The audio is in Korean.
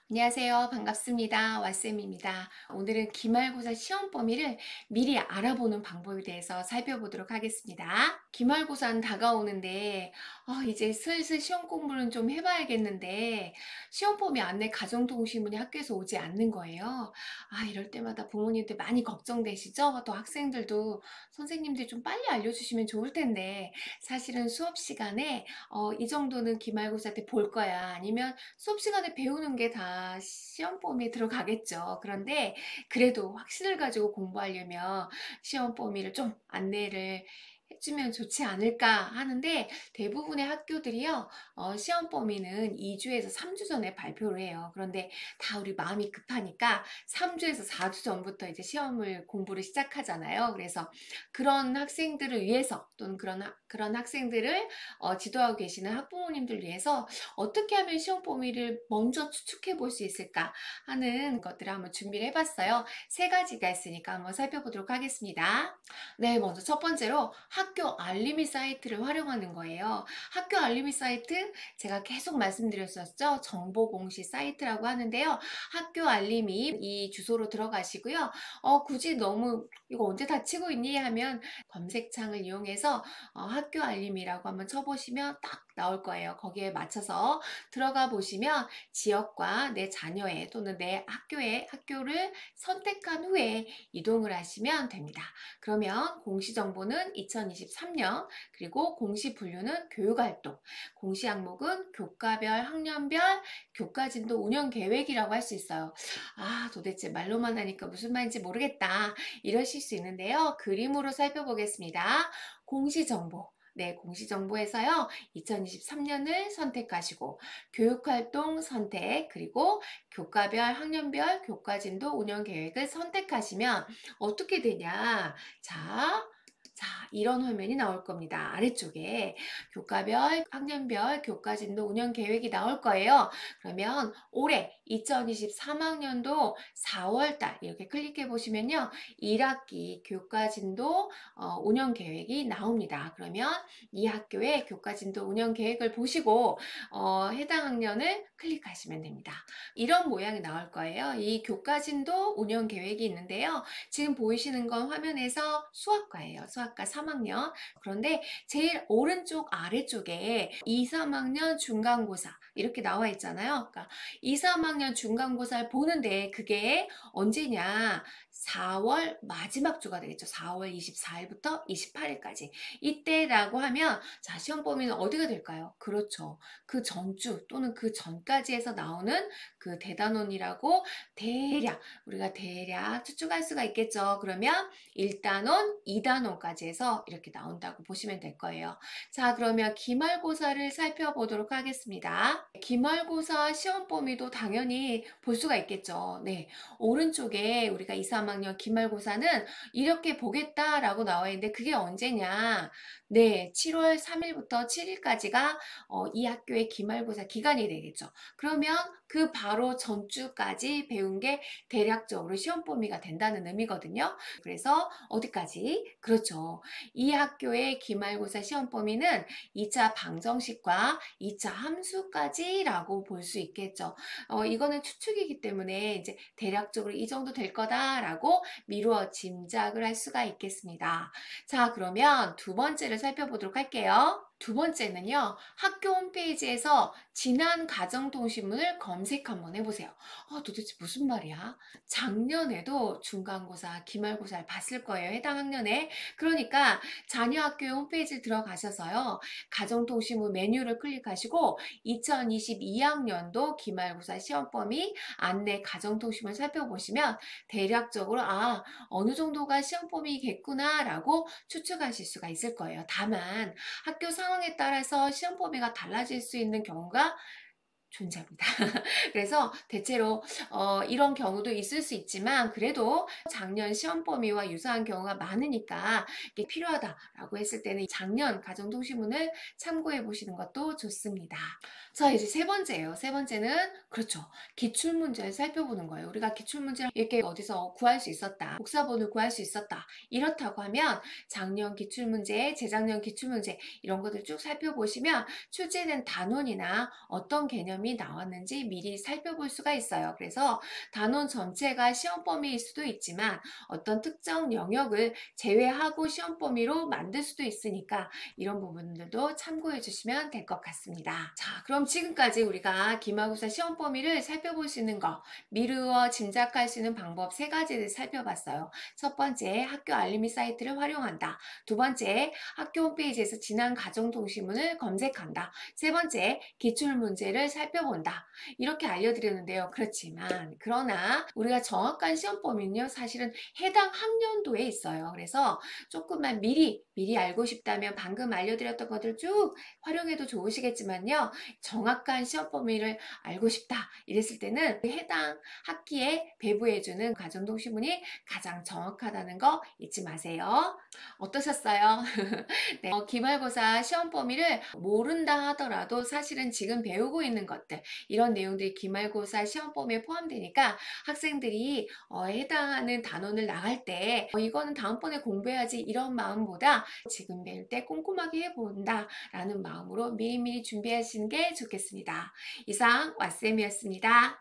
안녕하세요. 반갑습니다. 왓쌤입니다. 오늘은 기말고사 시험 범위를 미리 알아보는 방법에 대해서 살펴보도록 하겠습니다. 기말고사는 다가오는데, 이제 슬슬 시험 공부는 좀 해봐야겠는데, 시험 범위 안내 가정통신문이 학교에서 오지 않는 거예요. 이럴 때마다 부모님들 많이 걱정되시죠? 또 학생들도 선생님들이 좀 빨리 알려주시면 좋을 텐데, 사실은 수업 시간에, 이 정도는 기말고사 때 볼 거야. 아니면 수업 시간에 배우는 게 다 시험 범위에 들어가겠죠. 그런데 그래도 확신을 가지고 공부하려면 시험 범위를 좀 안내를 해주면 좋지 않을까 하는데 대부분의 학교들이요, 시험 범위는 2주에서 3주 전에 발표를 해요. 그런데 다 우리 마음이 급하니까 3주에서 4주 전부터 이제 시험을 공부를 시작하잖아요. 그래서 그런 학생들을 위해서 또는 그런 학생들을 지도하고 계시는 학부모님들 위해서 어떻게 하면 시험 범위를 먼저 추측해 볼 수 있을까 하는 것들을 한번 준비를 해봤어요. 세 가지가 있으니까 한번 살펴보도록 하겠습니다. 네, 먼저 첫 번째로 학교 알림이 사이트를 활용하는 거예요. 학교 알림이 사이트, 제가 계속 말씀드렸었죠. 정보 공시 사이트라고 하는데요. 학교 알림이 이 주소로 들어가시고요. 굳이 너무 이거 언제 닫히고 있니 하면 검색창을 이용해서 학교 알림이라고 한번 쳐보시면 딱 나올 거예요. 거기에 맞춰서 들어가 보시면 지역과 내 자녀의 또는 내 학교를 선택한 후에 이동을 하시면 됩니다. 그러면 공시 정보는 2023년, 그리고 공시 분류는 교육활동, 공시 항목은 교과별, 학년별, 교과진도 운영 계획이라고 할 수 있어요. 도대체 말로만 하니까 무슨 말인지 모르겠다. 이러실 수 있는데요. 그림으로 살펴보겠습니다. 공시정보. 네, 공시정보에서요, 2023년을 선택하시고, 교육활동 선택, 그리고 교과별, 학년별, 교과진도 운영 계획을 선택하시면 어떻게 되냐? 이런 화면이 나올 겁니다. 아래쪽에 교과별, 학년별, 교과진도 운영 계획이 나올 거예요. 그러면 올해 2023학년도 4월달 이렇게 클릭해 보시면요. 1학기 교과진도 운영 계획이 나옵니다. 그러면 이 학교의 교과진도 운영 계획을 보시고 해당 학년을 클릭하시면 됩니다. 이런 모양이 나올 거예요. 이 교과진도 운영 계획이 있는데요. 지금 보이시는 건 화면에서 수학과예요. 수학과 3학년. 그런데 제일 오른쪽 아래쪽에 2, 3학년 중간고사 이렇게 나와 있잖아요. 그러니까 2, 3학년 중간고사를 보는데 그게 언제냐? 4월 마지막 주가 되겠죠. 4월 24일부터 28일까지. 이때라고 하면 자, 시험 범위는 어디가 될까요? 그렇죠. 그 전주 또는 그 전까지 해서 나오는 그 대단원이라고 우리가 대략 추측할 수가 있겠죠. 그러면 1단원, 2단원까지 해서 이렇게 나온다고 보시면 될 거예요. 자, 그러면 기말고사를 살펴보도록 하겠습니다. 기말고사 시험 범위도 당연히 볼 수가 있겠죠. 네. 오른쪽에 우리가 2, 3학년 기말고사는 이렇게 보겠다라고 나와 있는데 그게 언제냐? 네, 7월 3일부터 7일까지가 이 학교의 기말고사 기간이 되겠죠. 그러면 그 바로 전주까지 배운 게 대략적으로 시험 범위가 된다는 의미거든요. 그래서 어디까지? 그렇죠. 이 학교의 기말고사 시험 범위는 2차 방정식과 2차 함수까지라고 볼 수 있겠죠. 이거는 추측이기 때문에 이제 대략적으로 이 정도 될 거다라고 미루어 짐작을 할 수가 있겠습니다. 자, 그러면 두 번째를 살펴보도록 할게요. 두 번째는요, 학교 홈페이지에서 지난 가정통신문을 검색 한번 해보세요. 도대체 무슨 말이야? 작년에도 중간고사, 기말고사를 봤을 거예요. 해당 학년에. 그러니까 자녀 학교의 홈페이지를 들어가셔서요, 가정통신문 메뉴를 클릭하시고 2022학년도 기말고사 시험 범위 안내 가정통신문 살펴보시면 대략적으로 어느 정도가 시험 범위겠구나라고 추측하실 수가 있을 거예요. 다만 학교 상황에 따라서 시험 범위가 달라질 수 있는 경우가 존재합니다. 그래서 대체로 이런 경우도 있을 수 있지만 그래도 작년 시험 범위와 유사한 경우가 많으니까 이게 필요하다라고 했을 때는 작년 가정통신문을 참고해 보시는 것도 좋습니다. 자, 이제 세 번째예요. 세 번째는 그렇죠. 기출문제를 살펴보는 거예요. 우리가 기출문제를 이렇게 어디서 구할 수 있었다. 복사본을 구할 수 있었다. 이렇다고 하면 작년 기출문제, 재작년 기출문제 이런 것들 쭉 살펴보시면 출제된 단원이나 어떤 개념이 나왔는지 미리 살펴볼 수가 있어요. 그래서 단원 전체가 시험 범위일 수도 있지만 어떤 특정 영역을 제외하고 시험 범위로 만들 수도 있으니까 이런 부분들도 참고해 주시면 될 것 같습니다. 자, 그럼 지금까지 우리가 기말고사 시험 범위를 살펴볼 수 있는 거, 미루어 짐작할 수 있는 방법 세 가지를 살펴봤어요. 첫 번째, 학교 알림이 사이트를 활용한다. 두 번째, 학교 홈페이지에서 지난 가정통신문을 검색한다. 세 번째, 기출문제를 살펴본다. 이렇게 알려드렸는데요. 그러나 우리가 정확한 시험 범위는요, 사실은 해당 학년도에 있어요. 그래서 조금만 미리 알고 싶다면 방금 알려드렸던 것들 쭉 활용해도 좋으시겠지만요. 정확한 시험 범위를 알고 싶다 이랬을 때는 해당 학기에 배부해주는 가정통신문이 가장 정확하다는 거 잊지 마세요. 어떠셨어요? 네, 기말고사 시험 범위를 모른다 하더라도 사실은 지금 배우고 있는 것들 이런 내용들이 기말고사 시험 범위에 포함되니까 학생들이 해당하는 단원을 나갈 때 이거는 다음번에 공부해야지 이런 마음보다 지금 배울 때 꼼꼼하게 해본다 라는 마음으로 미리미리 준비하시는 게 좋겠습니다. 이상 왓쌤이었습니다.